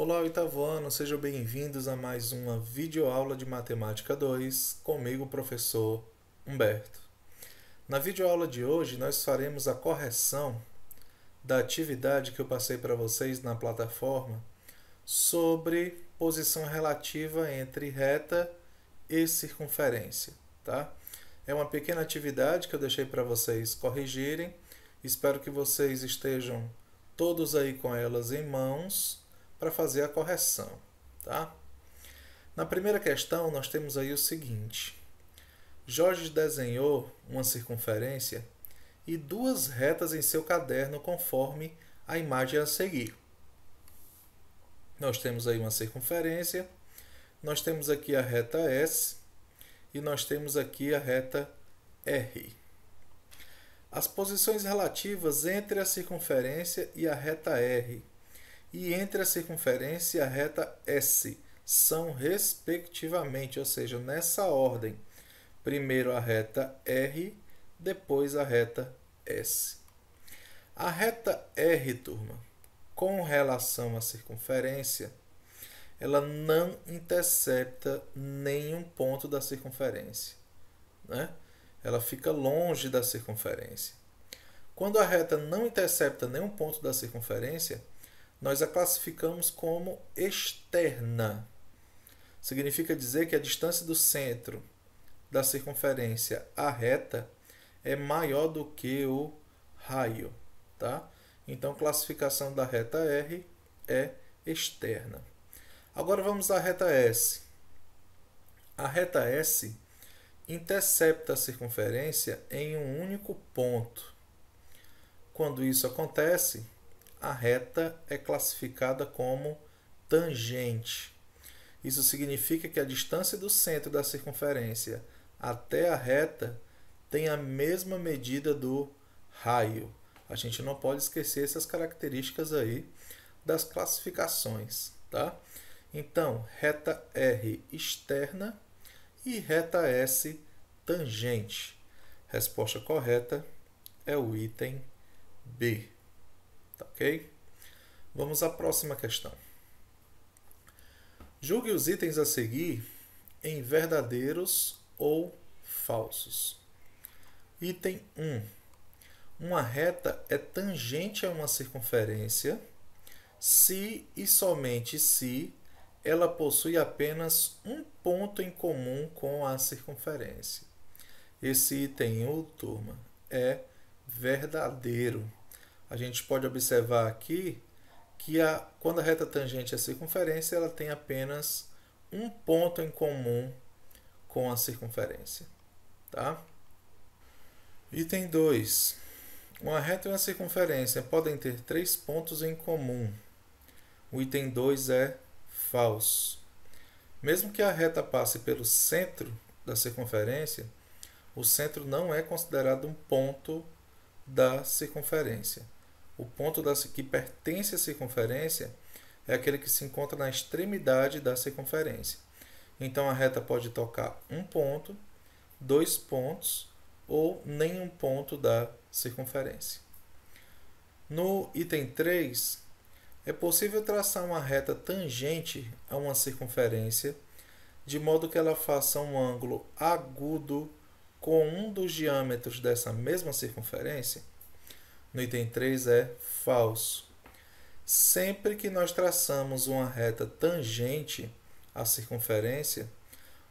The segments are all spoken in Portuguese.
Olá, oitavo ano, sejam bem-vindos a mais uma videoaula de Matemática 2, comigo, professor Humberto. Na videoaula de hoje, nós faremos a correção da atividade que eu passei para vocês na plataforma sobre posição relativa entre reta e circunferência, tá? É uma pequena atividade que eu deixei para vocês corrigirem. Espero que vocês estejam todos aí com elas em mãos para fazer a correção, tá? Na primeira questão, nós temos aí o seguinte: Jorge desenhou uma circunferência e duas retas em seu caderno conforme a imagem a seguir. Nós temos aí uma circunferência, nós temos aqui a reta S e nós temos aqui a reta R. As posições relativas entre a circunferência e a reta R e entre a circunferência e a reta S são respectivamente, ou seja, nessa ordem. Primeiro a reta R, depois a reta S. A reta R, turma, com relação à circunferência, ela não intercepta nenhum ponto da circunferência, né? Ela fica longe da circunferência. Quando a reta não intercepta nenhum ponto da circunferência, nós a classificamos como externa. Significa dizer que a distância do centro da circunferência à reta é maior do que o raio, tá? Então, a classificação da reta R é externa. Agora vamos à reta S. A reta S intercepta a circunferência em um único ponto. Quando isso acontece, a reta é classificada como tangente. Isso significa que a distância do centro da circunferência até a reta tem a mesma medida do raio. A gente não pode esquecer essas características aí das classificações, tá? Então, reta R externa e reta S tangente. Resposta correta é o item B. Tá ok? Vamos à próxima questão. Julgue os itens a seguir em verdadeiros ou falsos. Item 1. Uma reta é tangente a uma circunferência se e somente se ela possui apenas um ponto em comum com a circunferência. Esse item 1, turma, é verdadeiro. A gente pode observar aqui que quando a reta tangente à circunferência, ela tem apenas um ponto em comum com a circunferência. Tá? Item 2. Uma reta e uma circunferência podem ter 3 pontos em comum. O item 2 é falso. Mesmo que a reta passe pelo centro da circunferência, o centro não é considerado um ponto da circunferência. O ponto que pertence à circunferência é aquele que se encontra na extremidade da circunferência. Então, a reta pode tocar um ponto, 2 pontos ou nenhum ponto da circunferência. No item 3, é possível traçar uma reta tangente a uma circunferência de modo que ela faça um ângulo agudo com um dos diâmetros dessa mesma circunferência? No item 3 é falso. Sempre que nós traçamos uma reta tangente à circunferência,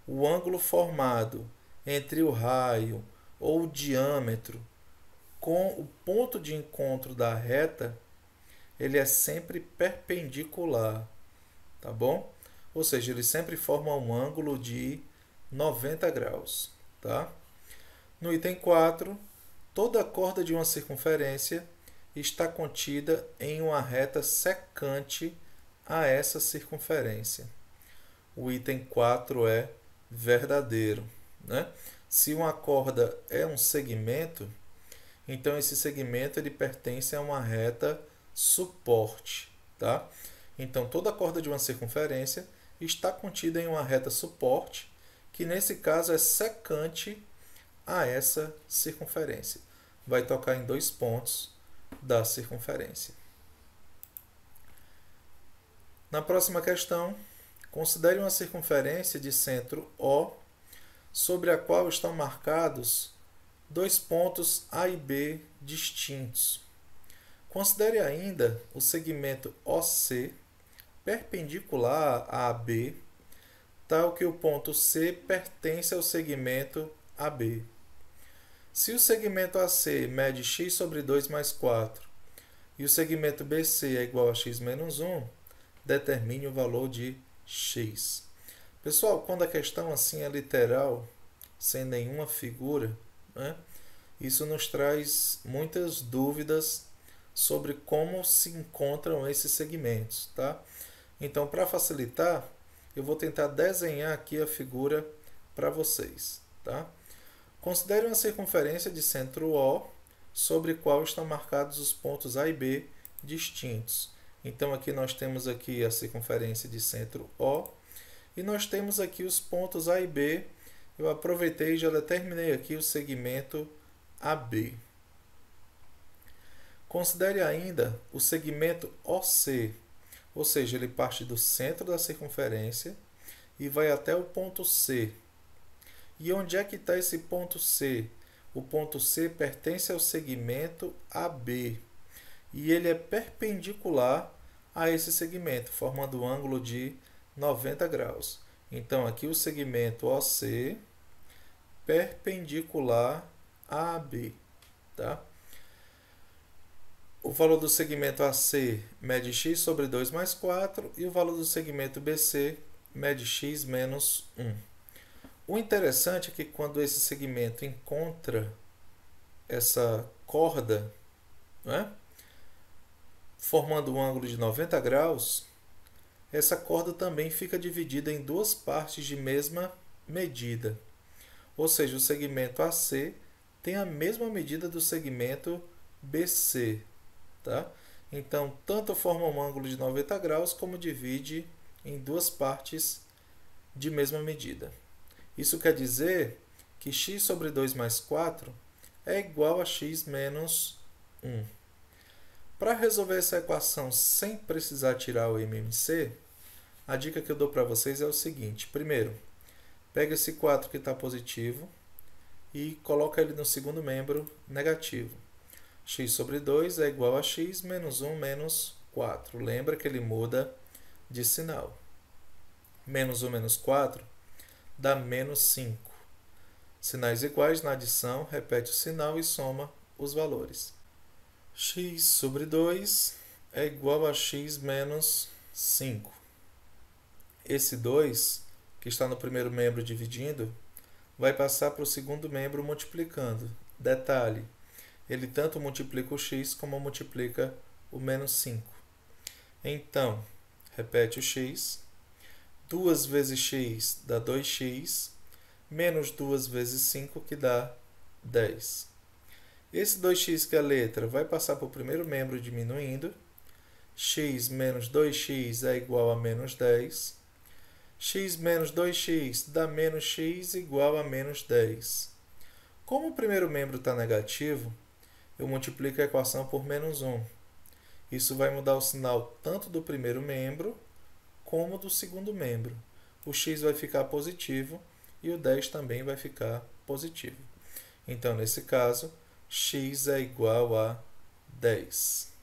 o ângulo formado entre o raio ou o diâmetro com o ponto de encontro da reta, ele é sempre perpendicular, tá bom? Ou seja, ele sempre forma um ângulo de 90 graus, tá? No item 4, toda a corda de uma circunferência está contida em uma reta secante a essa circunferência. O item 4 é verdadeiro, né? Se uma corda é um segmento, então esse segmento ele pertence a uma reta suporte, tá? Então toda a corda de uma circunferência está contida em uma reta suporte, que nesse caso é secante a essa circunferência. Vai tocar em 2 pontos da circunferência. Na próxima questão, considere uma circunferência de centro O sobre a qual estão marcados dois pontos A e B distintos. Considere ainda o segmento OC perpendicular a AB, tal que o ponto C pertence ao segmento AB. Se o segmento AC mede x sobre 2 mais 4 e o segmento BC é igual a x menos 1, determine o valor de x. Pessoal, quando a questão assim é literal, sem nenhuma figura, né, isso nos traz muitas dúvidas sobre como se encontram esses segmentos, tá? Então, para facilitar, eu vou tentar desenhar aqui a figura para vocês, tá? Considere uma circunferência de centro O sobre qual estão marcados os pontos A e B distintos. Então, aqui nós temos aqui a circunferência de centro O e nós temos aqui os pontos A e B. Eu aproveitei e já determinei aqui o segmento AB. Considere ainda o segmento OC, ou seja, ele parte do centro da circunferência e vai até o ponto C. E onde é que está esse ponto C? O ponto C pertence ao segmento AB e ele é perpendicular a esse segmento, formando um ângulo de 90 graus. Então, aqui o segmento OC perpendicular a AB. Tá? O valor do segmento AC mede x sobre 2 mais 4 e o valor do segmento BC mede x menos 1. O interessante é que quando esse segmento encontra essa corda, né, formando um ângulo de 90 graus, essa corda também fica dividida em duas partes de mesma medida. Ou seja, o segmento AC tem a mesma medida do segmento BC. Tá? Então, tanto forma um ângulo de 90 graus, como divide em duas partes de mesma medida. Isso quer dizer que x sobre 2 mais 4 é igual a x menos 1. Para resolver essa equação sem precisar tirar o MMC, a dica que eu dou para vocês é o seguinte. Primeiro, pega esse 4 que está positivo e coloca ele no segundo membro negativo. X sobre 2 é igual a x menos 1 menos 4. Lembra que ele muda de sinal. Menos 1 menos 4 dá menos 5. Sinais iguais na adição, repete o sinal e soma os valores. X sobre 2 é igual a x menos 5. Esse 2, que está no primeiro membro dividindo, vai passar para o segundo membro multiplicando. Detalhe, ele tanto multiplica o x como multiplica o menos 5. Então, repete o x. 2 vezes x dá 2x, menos 2 vezes 5, que dá 10. Esse 2x, que é a letra, vai passar para o primeiro membro diminuindo. X menos 2x é igual a menos 10. X menos 2x dá menos x igual a menos 10. Como o primeiro membro está negativo, eu multiplico a equação por menos 1. Isso vai mudar o sinal tanto do primeiro membro como do segundo membro. O x vai ficar positivo e o 10 também vai ficar positivo. Então, nesse caso, x é igual a 10.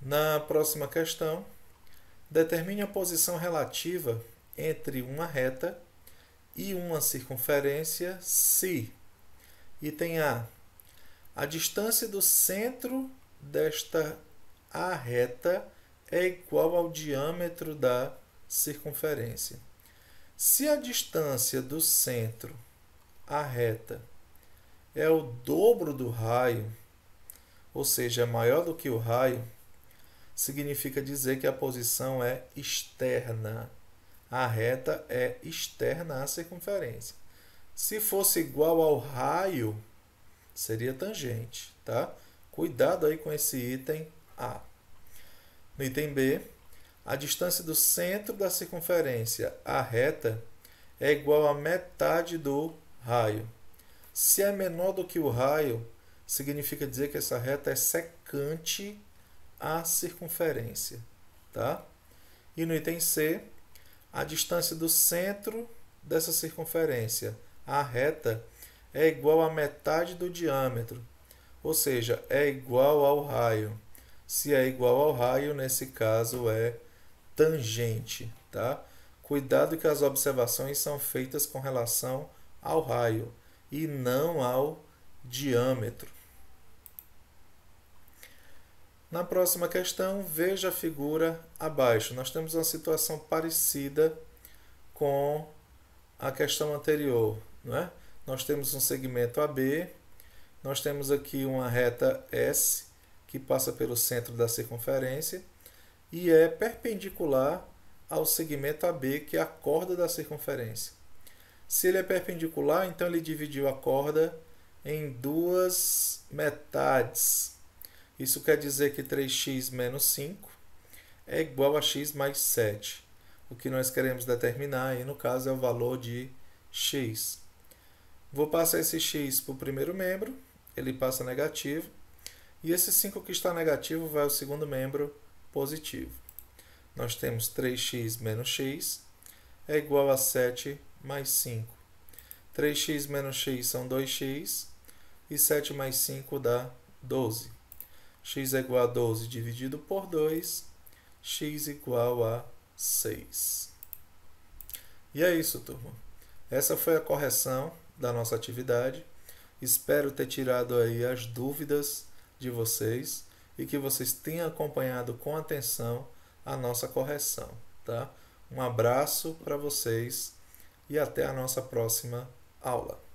Na próxima questão, determine a posição relativa entre uma reta e uma circunferência se, item A, a distância do centro desta A reta é igual ao diâmetro da circunferência. Se a distância do centro à reta é o dobro do raio, ou seja, é maior do que o raio, significa dizer que a posição é externa. A reta é externa à circunferência. Se fosse igual ao raio, seria tangente, tá? Cuidado aí com esse item A. No item B, a distância do centro da circunferência à reta é igual a metade do raio. Se é menor do que o raio, significa dizer que essa reta é secante a circunferência, tá? E no item C, a distância do centro dessa circunferência, a reta, é igual à metade do diâmetro, ou seja, é igual ao raio. Se é igual ao raio, nesse caso é tangente, tá? Cuidado que as observações são feitas com relação ao raio e não ao diâmetro. Na próxima questão, veja a figura abaixo. Nós temos uma situação parecida com a questão anterior, não é? Nós temos um segmento AB, nós temos aqui uma reta S que passa pelo centro da circunferência e é perpendicular ao segmento AB, que é a corda da circunferência. Se ele é perpendicular, então ele dividiu a corda em duas metades. Isso quer dizer que 3x menos 5 é igual a x mais 7. O que nós queremos determinar aí, no caso, é o valor de x. Vou passar esse x para o primeiro membro, ele passa negativo. E esse 5 que está negativo vai ao segundo membro positivo. Nós temos 3x menos x é igual a 7 mais 5. 3x menos x são 2x e 7 mais 5 dá 12. X é igual a 12 dividido por 2, x igual a 6. E é isso, turma. Essa foi a correção da nossa atividade. Espero ter tirado aí as dúvidas de vocês e que vocês tenham acompanhado com atenção a nossa correção, tá? Um abraço para vocês e até a nossa próxima aula.